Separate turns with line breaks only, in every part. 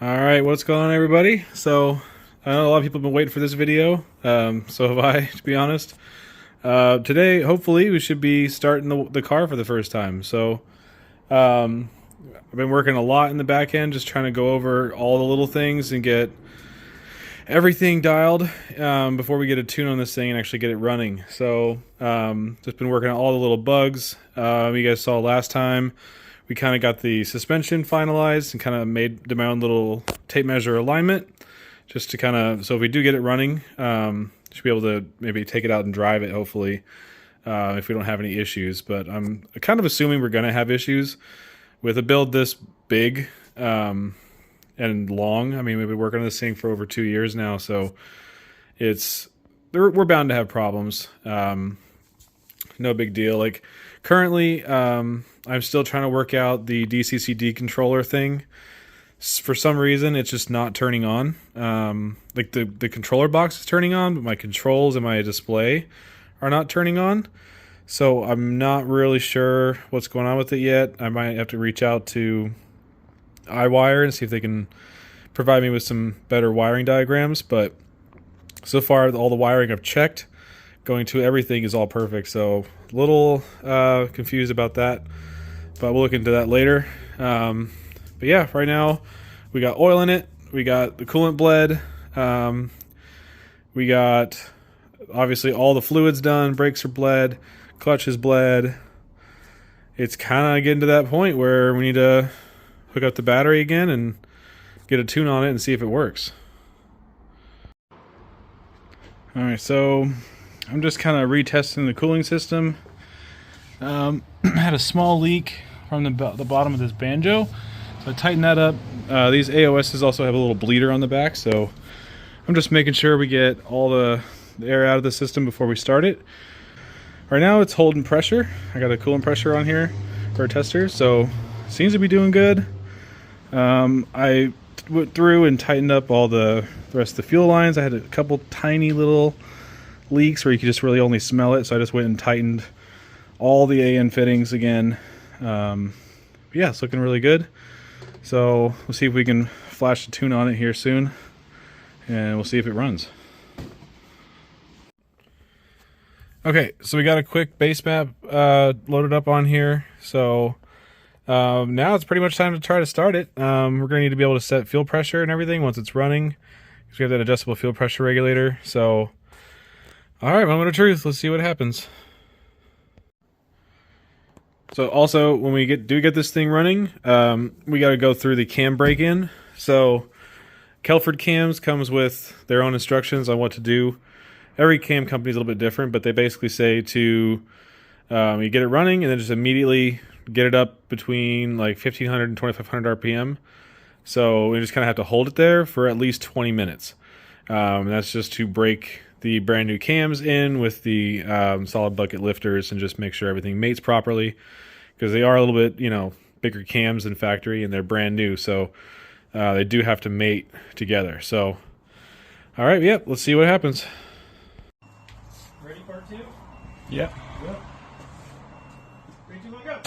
Alright, what's going on, everybody? So, I know a lot of people have been waiting for this video, so have I, to be honest. Today, hopefully, we should be starting the car for the first time. So, I've been working a lot in the back end, just trying to go over all the little things and get everything dialed before we get a tune on this thing and actually get it running. So, just been working on all the little bugs. You guys saw last time. We kind of got the suspension finalized and kind of made my own little tape measure alignment just to kind of, so if we do get it running, should be able to maybe take it out and drive it, hopefully, if we don't have any issues. But I'm kind of assuming we're going to have issues with a build this big and long. I mean, we've been working on this thing for over 2 years now, so we're bound to have problems. No big deal. Like, currently, I'm still trying to work out the DCCD controller thing. For some reason, it's just not turning on. Like, the controller box is turning on, but my controls and my display are not turning on. So I'm not really sure what's going on with it yet. I might have to reach out to iWire and see if they can provide me with some better wiring diagrams. But so far, all the wiring I've checked, going to everything is all perfect. So a little confused about that, but we'll look into that later. But yeah, right now we got oil in it. We got the coolant bled. We got obviously all the fluids done. Brakes are bled. Clutch is bled. It's kind of getting to that point where we need to hook up the battery again and get a tune on it and see if it works. All right, so I'm just kind of retesting the cooling system. Had a small leak from the bottom of this banjo, so I tightened that up. These AOSs also have a little bleeder on the back, so I'm just making sure we get all the air out of the system before we start it. Right now it's holding pressure. I got a coolant pressure on here for a tester, so seems to be doing good. I went through and tightened up all the rest of the fuel lines. I had a couple tiny little leaks where you could just really only smell it, so I just went and tightened all the AN fittings again. Yeah, it's looking really good. So we'll see if we can flash the tune on it here soon, and we'll see if it runs. Okay, so we got a quick base map loaded up on here. So now it's pretty much time to try to start it. We're going to need to be able to set fuel pressure and everything once it's running, because we have that adjustable fuel pressure regulator. So, all right, moment of truth. Let's see what happens. So also, when we do get this thing running, we got to go through the cam break-in. So Kelford cams comes with their own instructions on what to do. Every cam company is a little bit different, but they basically say to you get it running and then just immediately get it up between like 1500 and 2500 RPM. So we just kind of have to hold it there for at least 20 minutes. That's just to break the brand new cams in with the solid bucket lifters and just make sure everything mates properly, because they are a little bit, bigger cams than factory and they're brand new. So they do have to mate together. So, all right, yep, let's see what happens.
Ready, part two?
Yep.
3, 2, 1, go!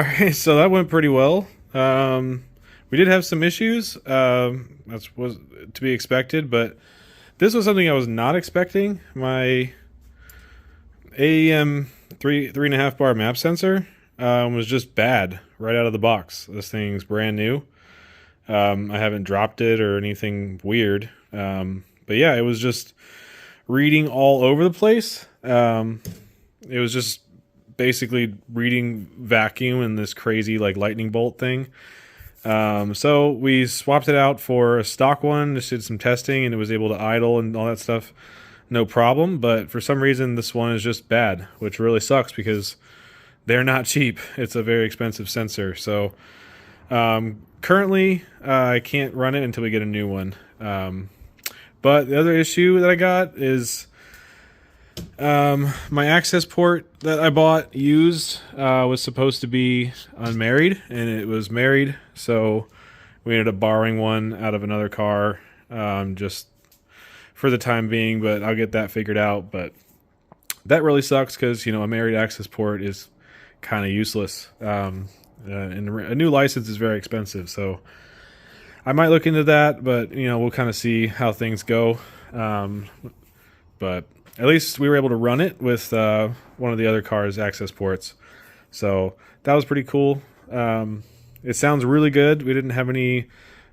right, so that went pretty well. We did have some issues. That was to be expected, but this was something I was not expecting. My AEM 3.5 bar map sensor was just bad right out of the box. This thing's brand new. I haven't dropped it or anything weird. But yeah, it was just reading all over the place. It was just basically reading vacuum and this crazy like lightning bolt thing. So we swapped it out for a stock one, just did some testing, and it was able to idle and all that stuff, no problem. But for some reason, this one is just bad, which really sucks because they're not cheap. It's a very expensive sensor. So currently, I can't run it until we get a new one. But the other issue that I got is my access port that I bought used was supposed to be unmarried, and it was married, so we ended up borrowing one out of another car just for the time being, but I'll get that figured out. But that really sucks because, you know, a married access port is kind of useless, and a new license is very expensive, so I might look into that, but, you know, we'll kind of see how things go. But at least we were able to run it with one of the other car's access ports. So that was pretty cool. It sounds really good. We didn't have any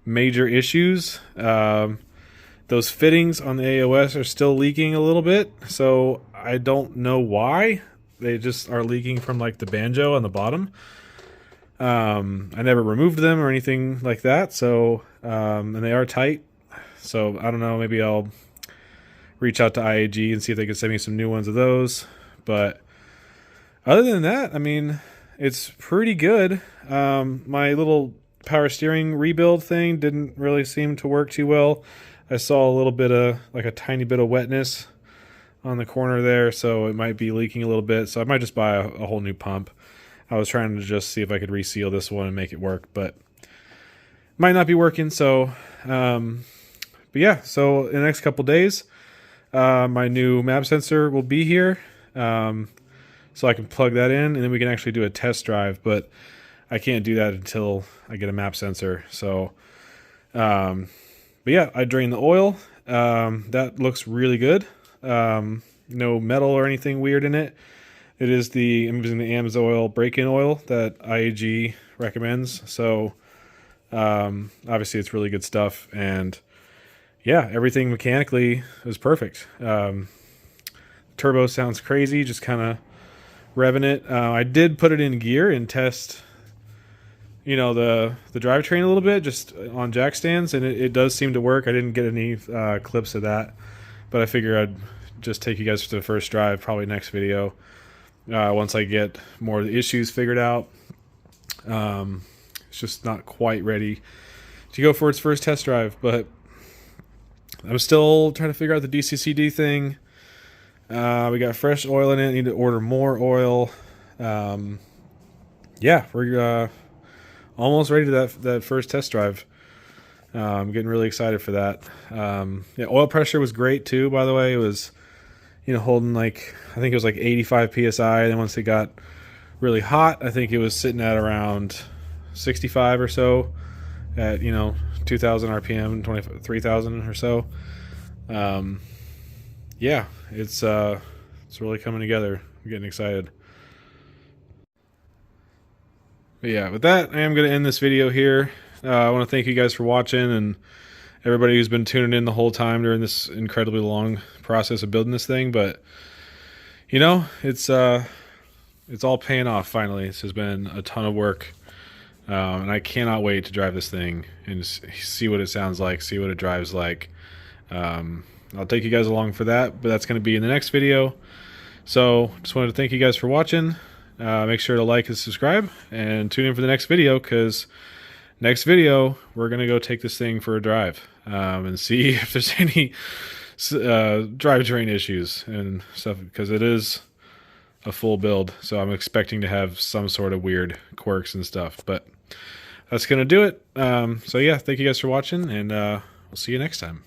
major issues. Those fittings on the AOS are still leaking a little bit, so I don't know why. They just are leaking from like the banjo on the bottom. I never removed them or anything like that, so and they are tight, so I don't know, maybe I'll reach out to IAG and see if they can send me some new ones of those. But other than that, I mean, it's pretty good. My little power steering rebuild thing didn't really seem to work too well. I saw a little bit of, like a tiny bit of wetness on the corner there, so it might be leaking a little bit, so I might just buy a whole new pump. I was trying to just see if I could reseal this one and make it work, but might not be working. So, but yeah, so in the next couple days, my new map sensor will be here. So I can plug that in and then we can actually do a test drive, but I can't do that until I get a map sensor. So, but yeah, I drained the oil. That looks really good. No metal or anything weird in it. It is I'm using the AMSOIL break-in oil that IAG recommends. So obviously it's really good stuff. And yeah, everything mechanically is perfect. Turbo sounds crazy, just kind of revving it. I did put it in gear and test, you know, the drivetrain a little bit just on jack stands, and it does seem to work. I didn't get any clips of that, but I figure I'd just take you guys to the first drive, probably next video. Once I get more of the issues figured out. It's just not quite ready to go for its first test drive, but I'm still trying to figure out the DCCD thing. We got fresh oil in it. I need to order more oil. Yeah, we're almost ready to that first test drive. I'm getting really excited for that. Yeah, oil pressure was great too, by the way. It was, you know, holding like, I think it was like 85 psi. And then once it got really hot, I think it was sitting at around 65 or so at, you know, 2,000 RPM, 23,000 or so. Yeah, it's really coming together. I'm getting excited. But yeah, with that, I am going to end this video here. I want to thank you guys for watching and everybody who's been tuning in the whole time during this incredibly long process of building this thing. But you know, it's all paying off finally. This has been a ton of work, and I cannot wait to drive this thing and see what it sounds like, see what it drives like. I'll take you guys along for that, but that's going to be in the next video. So just wanted to thank you guys for watching. Make sure to like and subscribe and tune in for the next video, because next video we're going to go take this thing for a drive and see if there's any drivetrain issues and stuff, because it is a full build, so I'm expecting to have some sort of weird quirks and stuff. But that's going to do it. So yeah, thank you guys for watching, and we'll see you next time.